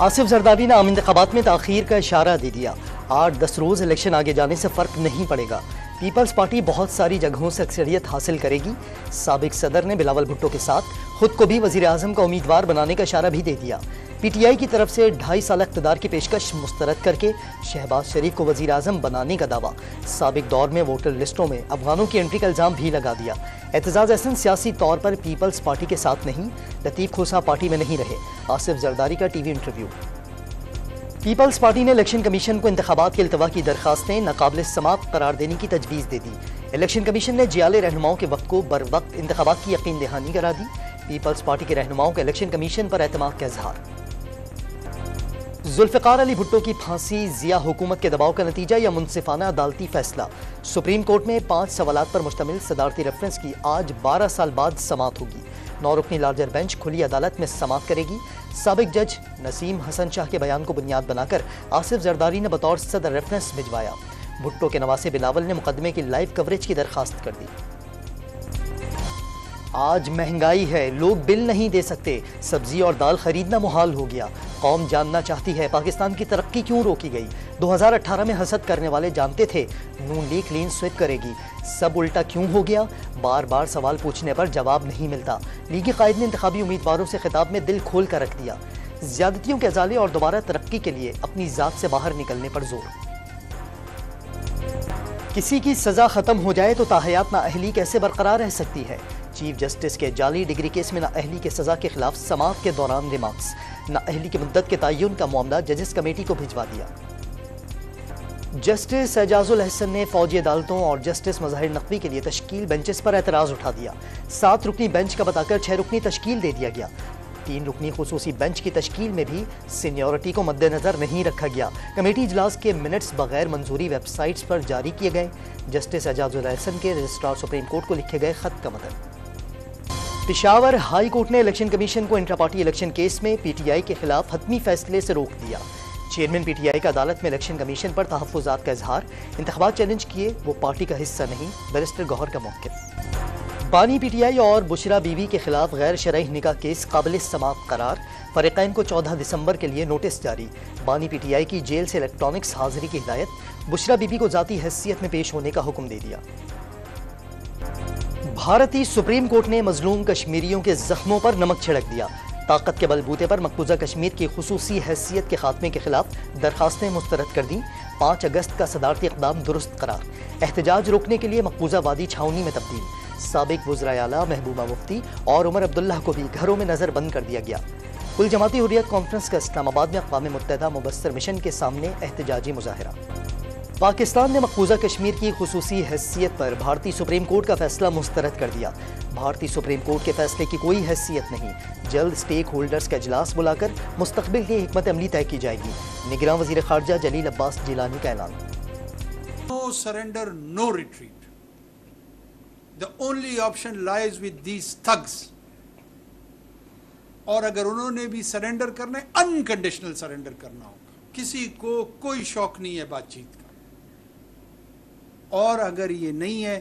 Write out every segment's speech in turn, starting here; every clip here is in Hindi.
आसिफ जरदारी ने आम इंतखाबात में ताखीर का इशारा दे दिया। 8-10 रोज इलेक्शन आगे जाने से फर्क नहीं पड़ेगा। पीपल्स पार्टी बहुत सारी जगहों से अक्सरियत हासिल करेगी। साबिक सदर ने बिलावल भुट्टो के साथ खुद को भी वजीर आजम का उम्मीदवार बनाने का इशारा भी दे दिया। पीटीआई की तरफ से 2.5 साल इक़्तिदार की पेशकश मुस्तरद करके शहबाज शरीफ को वजीर आजम बनाने का दावा। साबिक दौर में वोटर लिस्टों में अफगानों की एंट्री का इल्जाम भी लगा दिया। एतजाज अहसन सियासी तौर पर पीपल्स पार्टी के साथ नहीं, लतीफ खोसा पार्टी में नहीं रहे। आसिफ जरदारी का टीवी इंटरव्यू। पीपल्स पार्टी ने इलेक्शन कमीशन को इंतखाबात के इल्तवा की दरखास्तें नाकाबिल समाअत करार देने की तजवीज़ दे दी। इलेक्शन कमीशन ने जियाले रहनुमाओं के वक्त को बर वक्त इंतखाबात की यकीन दहानी करा दी। पीपल्स पार्टी के रहनुमाओं का इलेक्शन कमीशन पर एतमाद का इजहार। जुल्फ़िकार अली भुट्टो की फांसी जिया हुकूमत के दबाव का नतीजा या मुनसिफाना अदालती फैसला। सुप्रीम कोर्ट में 5 सवालात पर मुश्तमिल सदारती रेफरेंस की आज 12 साल बाद समाअत होगी। 9 रुकनी लार्जर बेंच खुली अदालत में समाअत करेगी। साबिक जज नसीम हसन शाह के बयान को बुनियाद बनाकर आसिफ जरदारी ने बतौर सदर रेफरेंस भिजवाया। भुट्टो के नवासे बिलावल ने मुकदमे की लाइव कवरेज की दरखास्त कर दी। आज महंगाई है, लोग बिल नहीं दे सकते, सब्जी और दाल खरीदना मुहाल हो गया। कौम जानना चाहती है पाकिस्तान की तरक्की क्यों रोकी गई। 2018 में हसद करने वाले जानते थे नून लीग क्लीन स्वीप करेगी, सब उल्टा क्यों हो गया। बार बार सवाल पूछने पर जवाब नहीं मिलता। लीगी कायद ने इंतखाबी उम्मीदवारों से खिताब में दिल खोल कर रख दिया। ज्यादतियों के अजाले और दोबारा तरक्की के लिए अपनी जात से बाहर निकलने पर जोर। किसी की सजा खत्म हो जाए तो ताहयात नाअहली कैसे बरकरार रह सकती है। चीफ जस्टिस के जाली डिग्री केस में नाअहली के सजा के खिलाफ समाअत के दौरान रिमार्क्स। नाअहली की मुद्दत के तयन का मामला जजेस कमेटी को भिजवा दिया। जस्टिस एजाजुल अहसन ने फौजी अदालतों और जस्टिस मज़ाहिर नकवी के लिए तश्कील बेंचेस पर एतराज़ उठा दिया। 7 रुकनी बेंच का बताकर 6 रुकनी तश्कील दे दिया गया। 3 रुकनी खुसूसी बेंच की तश्कील में भी सीनियरिटी को मद्देनजर नहीं रखा गया। कमेटी इजलास के मिनट्स बगैर मंजूरी वेबसाइट्स पर जारी किए गए। जस्टिस एजाजुल अहसन के रजिस्ट्रार सुप्रीम कोर्ट को लिखे गए खत का मतन। पेशावर हाई कोर्ट ने इलेक्शन कमीशन को इंट्रा पार्टी इलेक्शन केस में पीटीआई के खिलाफ हतमी फैसले से रोक दिया। चेयरमैन पीटीआई का अदालत में इलेक्शन कमीशन पर तहफ़्फ़ुज़ात का इजहार। इंतखाबात चैलेंज किए वो पार्टी का हिस्सा नहीं, बैरिस्टर गौहर का मौक़िफ़। बानी पीटीआई और बुशरा बीवी के खिलाफ गैर शरई निकाह केस काबिल समाअत करार। फ़रीक़ैन को 14 दिसंबर के लिए नोटिस जारी। बानी पीटीआई की जेल से इलेक्ट्रॉनिक्स हाजिरी की हिदायत। बुशरा बीवी को ज़ाती हैसियत में पेश होने का हुक्म दे दिया। भारतीय सुप्रीम कोर्ट ने मजलूम कश्मीरियों के जख्मों पर नमक छिड़क दिया। ताकत के बलबूते पर मकबूजा कश्मीर की खुसूसी हैसियत के खात्मे के खिलाफ दरखास्तें मुस्तरद कर दी। 5 अगस्त का सदारती इक़दाम दुरुस्त करार। एहतजाज रोकने के लिए मकबूजा वादी छावनी में तब्दील। साबिक वज़राए आला महबूबा मुफ्ती और उमर अब्दुल्लाह को भी घरों में नजर बंद कर दिया गया। कुल जमाती हुर्रियत कॉन्फ्रेंस का इस्लामाबाद में अक़वाम मुत्तहिदा मुबस्सर मिशन के सामने एहतजाजी मुजाहिरा। पाकिस्तान ने मकबूजा कश्मीर की खुसूसी हैसियत पर भारतीय सुप्रीम कोर्ट का फैसला मुस्तरद कर दिया। भारतीय सुप्रीम कोर्ट के फैसले की कोई हैसियत नहीं। जल्द स्टेक होल्डर्स का इजलास बुलाकर मुस्तकबिल की हिकमत अमली तय की जाएगी। निगरान वज़ीर ख़ारजा जलील अब्बास जिलानी का ऐलान। No surrender, no retreat. The only option lies with these thugs. और अगर उन्होंने भी सरेंडर करना है, अनकंडीशनल सरेंडर करना होगा। किसी को कोई शौक नहीं है बातचीत का। और अगर ये नहीं है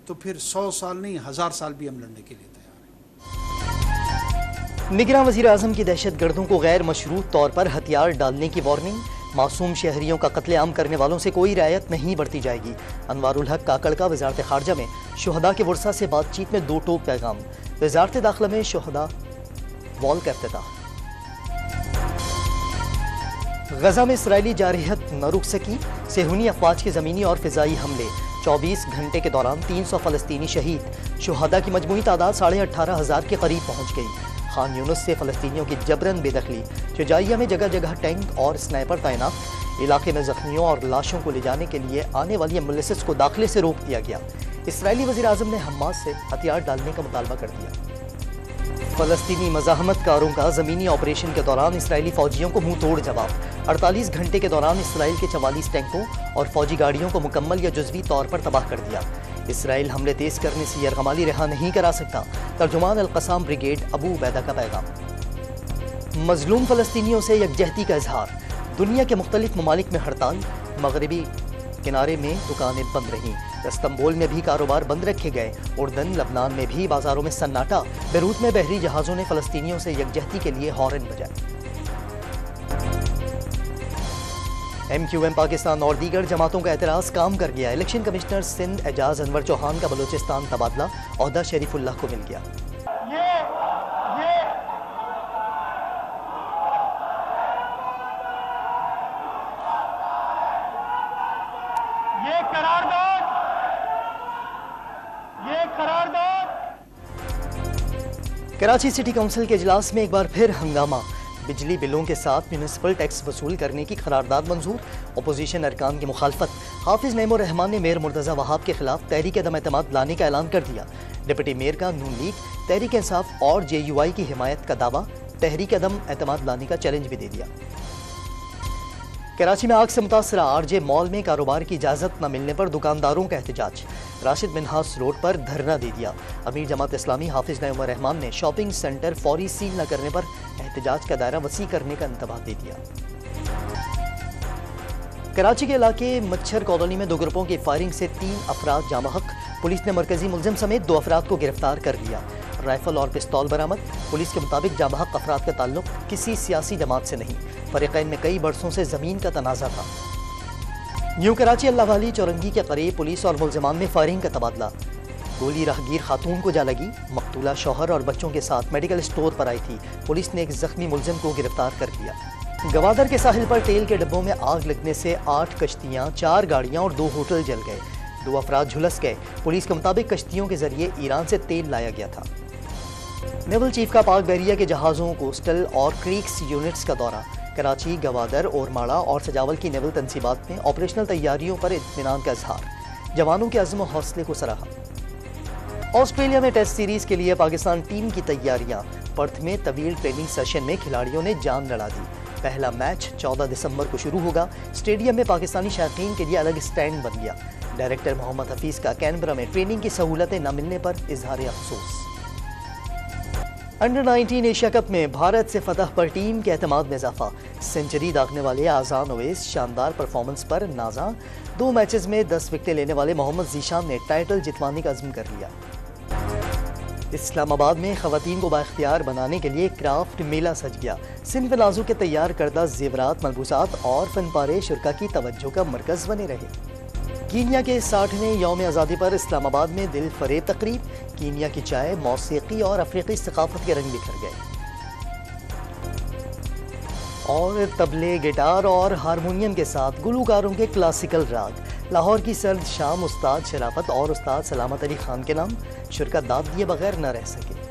तो फिर 100 साल नहीं 1000 साल भी हम लड़ने के लिए तैयार हैं। निगरान वज़ीर आज़म की दहशतगर्दों को गैर मशरूत तौर पर हथियार डालने की वार्निंग। मासूम शहरियों का कत्लेआम करने वालों से कोई रियायत नहीं बरती जाएगी। अनवारुल हक काकड़ का वज़ारत ख़ारजा में शुहदा के वर्सा से बातचीत में 2 टोक पैगाम। वज़ारत दाखिला में शुहदा वॉल का इफ्तिताह। गजा में इसराइली जारहियत न रुक सकी। सेहूनी अफवाज के ज़मीनी और फ़िज़ाई हमले। 24 घंटे के दौरान 300 फ़लस्तीनी शहीद। शुहदा की मजमूई तादाद 18,500 के करीब पहुँच गई। खान यूनुस से फ़लस्तीनियों की जबरन बेदखली। शुजाइया में जगह जगह टैंक और स्नाइपर तैनात। इलाके में ज़ख्मियों और लाशों को ले जाने के लिए आने वाली एम्बुलेंसेस को दाखिले से रोक दिया गया। इसराइली वज़ीर आज़म ने हमास से हथियार डालने का मुतालबा कर दिया। फ़लस्तीनी मज़ाहमतकारों का ज़मीनी ऑपरेशन के दौरान इसराइली फ़ौजियों को मुंह तोड़ जवाब। 48 घंटे के दौरान इसराइल के 44 टैंकों और फ़ौजी गाड़ियों को मुकम्मल या जुज़वी तौर पर तबाह कर दिया। इसराइल हमले तेज़ करने से यरगमाली रिहा नहीं करा सकता। तर्जुमान अल-क़साम ब्रिगेड अबू उबैदा का पैगाम। मज़लूम फ़लस्तीनियों से यकजहती का इजहार। दुनिया के मुख्तलिफ ममालिक में हड़ताल। मगरबी किनारे में दुकानें बंद रहीं। इस्तांबुल में भी कारोबार बंद रखे गए। उर्दन लबनान में भी बाजारों में सन्नाटा। बेरूत में बहरी जहाज़ों ने फ़लस्तीनियों से यकजहती के लिए हॉर्न बजाए। MQM पाकिस्तान और दीगर जमातों का एतराज़ काम कर गया। इलेक्शन कमिश्नर सिंध एजाज अनवर चौहान का बलूचिस्तान तबादला, ओहदा शरीफुल्लाह को मिल गया। कराची सिटी काउंसिल के इजलास में एक बार फिर हंगामा। बिजली बिलों के साथ म्यूनिसिपल टैक्स वसूल करने की करारदाद मंजूर। अपोजिशन अरकान की मुखालफत। हाफिज नईमुर रहमान ने मेयर मुर्तज़ा वहाब के खिलाफ तहरीक अदम एतमाद लाने का ऐलान कर दिया। डिप्टी मेयर का नून लीग, तहरीक इंसाफ और JUI की हिमायत का दावा। तहरीक अदम एतमाद लाने का चैलेंज भी दे दिया। कराची में आग से मुतासरा RJ मॉल में कारोबार की इजाजत न मिलने पर दुकानदारों का एहतजाज। राशिद मिन्हास रोड पर धरना दे दिया। अमीर जमात इस्लामी हाफिज नईमुर रहमान ने शॉपिंग सेंटर फौरी सील न करने पर एहतजाज का दायरा वसी करने का इंतबाह दे दिया। कराची के इलाके मच्छर कॉलोनी में 2 ग्रुपों की फायरिंग से 3 अफराद जामहक। पुलिस ने मरकजी मुलजिम समेत 2 अफराद को गिरफ्तार कर लिया। राइफल और पिस्तौल बरामद। पुलिस के मुताबिक जामहक अफराद का ताल्लुक किसी सियासी जमात से नहीं। फरीकैन में कई बरसों से जमीन का तनाजा था। न्यू कराची अल्लाह वाली चौरंगी के करीब पुलिस और मुलजिमान में फायरिंग का तबादला। गोली राहगीर खातून को जा लगी। मकतूला शौहर और बच्चों के साथ मेडिकल स्टोर पर आई थी। पुलिस ने एक जख्मी मुलजिम को गिरफ्तार कर लिया। गवादर के साहिल पर तेल के डिब्बों में आग लगने से 8 कश्तियां, 4 गाड़ियां और 2 होटल जल गए। 2 अफराद झुलस गए। पुलिस के मुताबिक कश्तियों के जरिए ईरान से तेल लाया गया था। नेवल चीफ का पाक बहरिया के जहाज़ों, कोस्टल और क्रीक्स यूनिट्स का दौरा। कराची, गवादर, ओरमाड़ा और सजावल की नेवल तंसीबात में ऑपरेशनल तैयारियों पर इत्मीनान का इजहार। जवानों के अज़्म और हौसले को सराहा। ऑस्ट्रेलिया में टेस्ट सीरीज के लिए पाकिस्तान टीम की तैयारियां। पर्थ में तवील ट्रेनिंग सेशन में खिलाड़ियों ने जान लड़ा दी। पहला मैच 14 दिसंबर को शुरू होगा। स्टेडियम में पाकिस्तानी शायकीन के लिए अलग स्टैंड बन गया। डायरेक्टर मोहम्मद हफीज का कैनबरा में ट्रेनिंग की सहूलतें न मिलने पर इजहार अफसोस। अंडर 19 एशिया कप में भारत से फतह पर टीम के एतमाद में इजाफा। सेंचुरी दागने वाले आजान ओवैस शानदार परफॉर्मेंस पर नाजा। 2 मैचेस में 10 विकेटें लेने वाले मोहम्मद जीशान ने टाइटल जितवाने का अज़्म कर लिया। इस्लामाबाद में खवातीन को बाइख्तियार बनाने के लिए क्राफ्ट मेला सज गया। सिंध नाजू के तैयार करदा जेवरात, मलबूसात और फनपारे शुरा की तवज्जो का मरकज बने रहे। कीनिया के 60वें यौम आज़ादी पर इस्लामाबाद में दिल फरेब तकरीब। कीनिया की चाय, मौसीकी और अफ्रीकी सकाफत के रंग बिखर गए। और तबले, गिटार और हारमोनियम के साथ गुलकारों के क्लासिकल राग। लाहौर की सर्द शाम उस्ताद शराफत और उस्ताद सलामत अली खान के नाम। शुरा दाद दिए बगैर न रह सके।